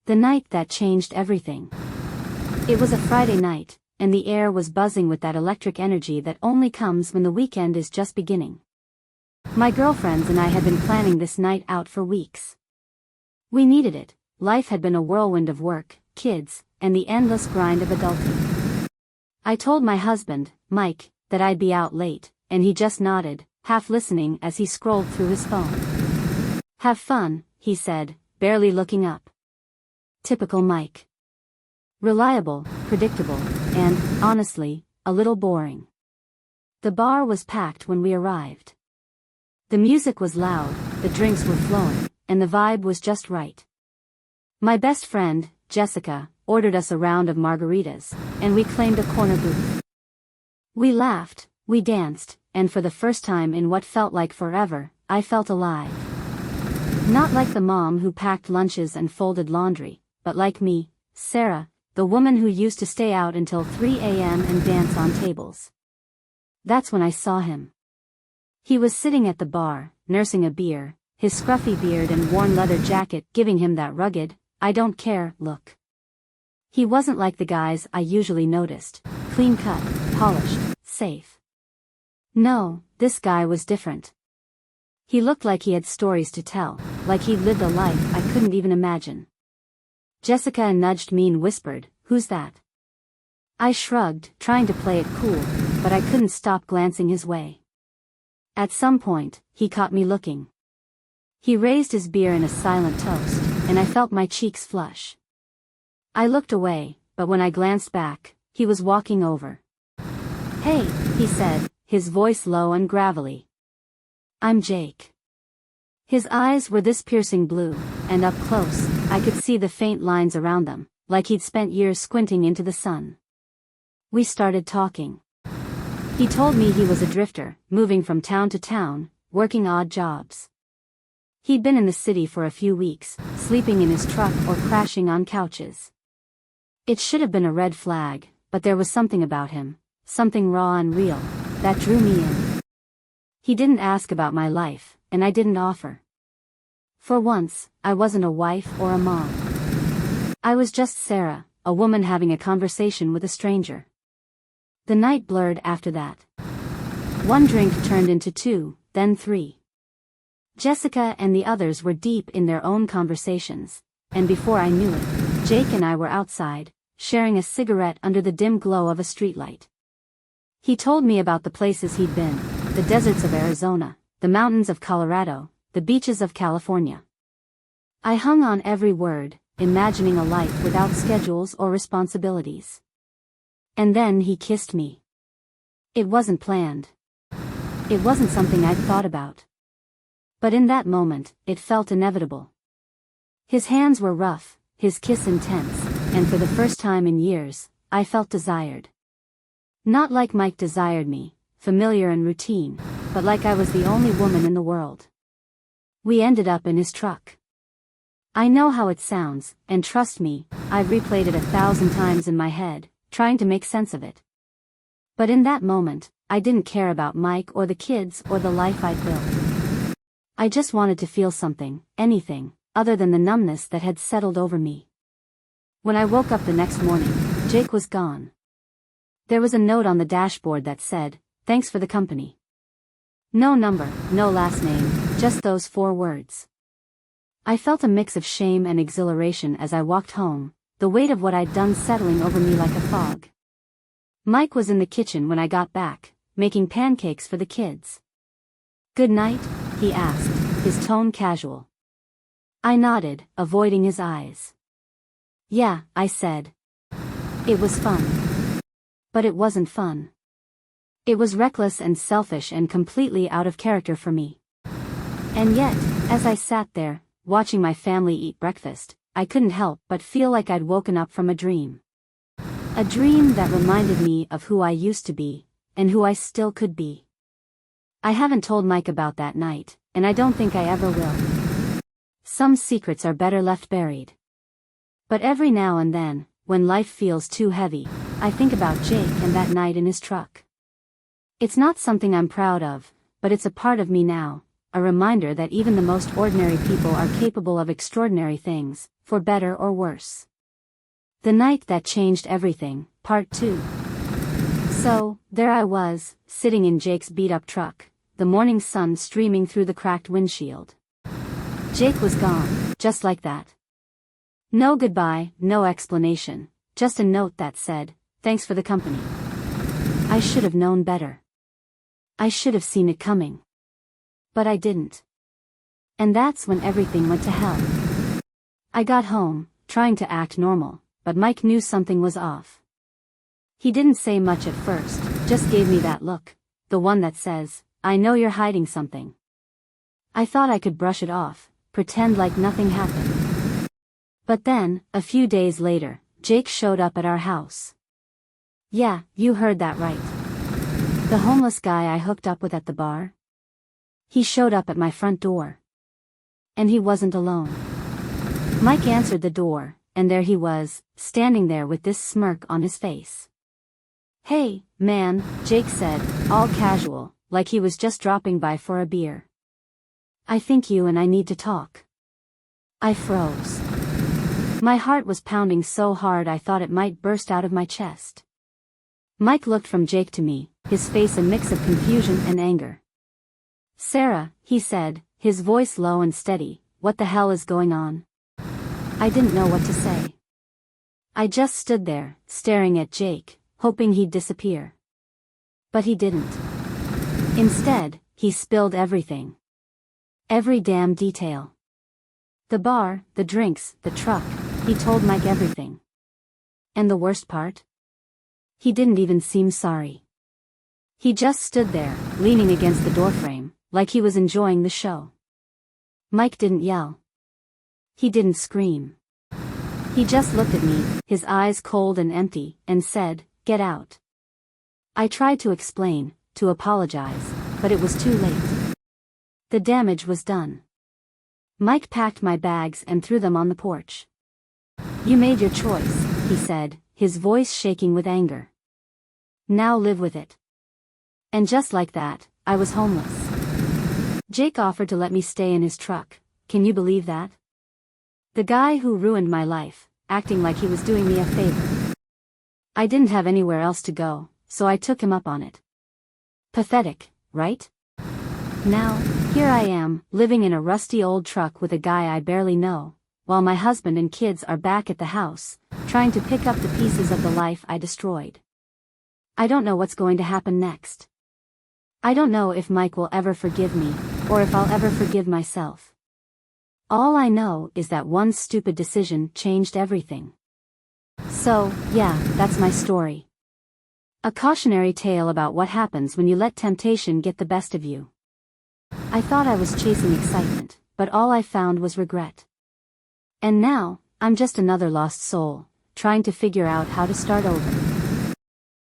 The night that changed everything. It was a Friday night, and the air was buzzing with that electric energy that only comes when the weekend is just beginning. My girlfriends and I had been planning this night out for weeks. We needed it. Life had been a whirlwind of work, kids, and the endless grind of adulting. I told my husband, Mike, that I'd be out late, and he just nodded, half listening as he scrolled through his phone. "Have fun," he said, barely looking up. Typical Mike. Reliable, predictable, and, honestly, a little boring. The bar was packed when we arrived. The music was loud, the drinks were flowing, and the vibe was just right. My best friend, Jessica, ordered us a round of margaritas, and we claimed a corner booth. We laughed, we danced, and for the first time in what felt like forever, I felt alive. Not like the mom who packed lunches and folded laundry, but like me, Sarah, the woman who used to stay out until 3 a.m. and dance on tables. That's when I saw him. He was sitting at the bar, nursing a beer, his scruffy beard and worn leather jacket giving him that rugged, I don't care look. He wasn't like the guys I usually noticed, clean-cut, polished, safe. No, this guy was different. He looked like he had stories to tell, like he'd lived a life I couldn't even imagine. Jessica nudged me and whispered, "Who's that?" I shrugged, trying to play it cool, but I couldn't stop glancing his way. At some point, he caught me looking. He raised his beer in a silent toast, and I felt my cheeks flush. I looked away, but when I glanced back, he was walking over. "Hey," he said, his voice low and gravelly. "I'm Jake." His eyes were this piercing blue, and up close, I could see the faint lines around them, like he'd spent years squinting into the sun. We started talking. He told me he was a drifter, moving from town to town, working odd jobs. He'd been in the city for a few weeks, sleeping in his truck or crashing on couches. It should have been a red flag, but there was something about him, something raw and real, that drew me in. He didn't ask about my life, and I didn't offer. For once, I wasn't a wife or a mom. I was just Sarah, a woman having a conversation with a stranger. The night blurred after that. One drink turned into 2, then 3. Jessica and the others were deep in their own conversations, and before I knew it, Jake and I were outside, sharing a cigarette under the dim glow of a streetlight. He told me about the places he'd been, the deserts of Arizona, the mountains of Colorado, the beaches of California. I hung on every word, imagining a life without schedules or responsibilities. And then he kissed me. It wasn't planned. It wasn't something I'd thought about. But in that moment, it felt inevitable. His hands were rough, his kiss intense, and for the first time in years, I felt desired. Not like Mike desired me, familiar and routine, but like I was the only woman in the world. We ended up in his truck. I know how it sounds, and trust me, I've replayed it 1,000 times in my head, trying to make sense of it. But in that moment, I didn't care about Mike or the kids or the life I'd built. I just wanted to feel something, anything, other than the numbness that had settled over me. When I woke up the next morning, Jake was gone. There was a note on the dashboard that said, "Thanks for the company." No number, no last name, just those 4 words. I felt a mix of shame and exhilaration as I walked home, the weight of what I'd done settling over me like a fog. Mike was in the kitchen when I got back, making pancakes for the kids. "Good night?" he asked, his tone casual. I nodded, avoiding his eyes. "Yeah," I said. It was fun. But it wasn't fun. It was reckless and selfish and completely out of character for me. And yet, as I sat there, watching my family eat breakfast, I couldn't help but feel like I'd woken up from a dream. A dream that reminded me of who I used to be, and who I still could be. I haven't told Mike about that night, and I don't think I ever will. Some secrets are better left buried. But every now and then, when life feels too heavy, I think about Jake and that night in his truck. It's not something I'm proud of, but it's a part of me now, a reminder that even the most ordinary people are capable of extraordinary things, for better or worse. The Night That Changed Everything, Part 2. So, there I was, sitting in Jake's beat-up truck, the morning sun streaming through the cracked windshield. Jake was gone, just like that. No goodbye, no explanation, just a note that said, "Thanks for the company." I should have known better. I should have seen it coming. But I didn't. And that's when everything went to hell. I got home, trying to act normal, but Mike knew something was off. He didn't say much at first, just gave me that look, the one that says, "I know you're hiding something." I thought I could brush it off, pretend like nothing happened. But then, a few days later, Jake showed up at our house. Yeah, you heard that right. The homeless guy I hooked up with at the bar. He showed up at my front door. And he wasn't alone. Mike answered the door, and there he was, standing there with this smirk on his face. "Hey, man," Jake said, all casual, like he was just dropping by for a beer. "I think you and I need to talk." I froze. My heart was pounding so hard I thought it might burst out of my chest. Mike looked from Jake to me, his face a mix of confusion and anger. "Sarah," he said, his voice low and steady, "what the hell is going on?" I didn't know what to say. I just stood there, staring at Jake, hoping he'd disappear. But he didn't. Instead, he spilled everything. Every damn detail. The bar, the drinks, the truck, he told Mike everything. And the worst part? He didn't even seem sorry. He just stood there, leaning against the doorframe, like he was enjoying the show. Mike didn't yell. He didn't scream. He just looked at me, his eyes cold and empty, and said, "Get out." I tried to explain, to apologize, but it was too late. The damage was done. Mike packed my bags and threw them on the porch. "You made your choice," he said, his voice shaking with anger. "Now live with it." And just like that, I was homeless. Jake offered to let me stay in his truck, can you believe that? The guy who ruined my life, acting like he was doing me a favor. I didn't have anywhere else to go, so I took him up on it. Pathetic, right? Now, here I am, living in a rusty old truck with a guy I barely know, while my husband and kids are back at the house, trying to pick up the pieces of the life I destroyed. I don't know what's going to happen next. I don't know if Mike will ever forgive me, or if I'll ever forgive myself. All I know is that one stupid decision changed everything. So, yeah, that's my story. A cautionary tale about what happens when you let temptation get the best of you. I thought I was chasing excitement, but all I found was regret. And now, I'm just another lost soul, trying to figure out how to start over.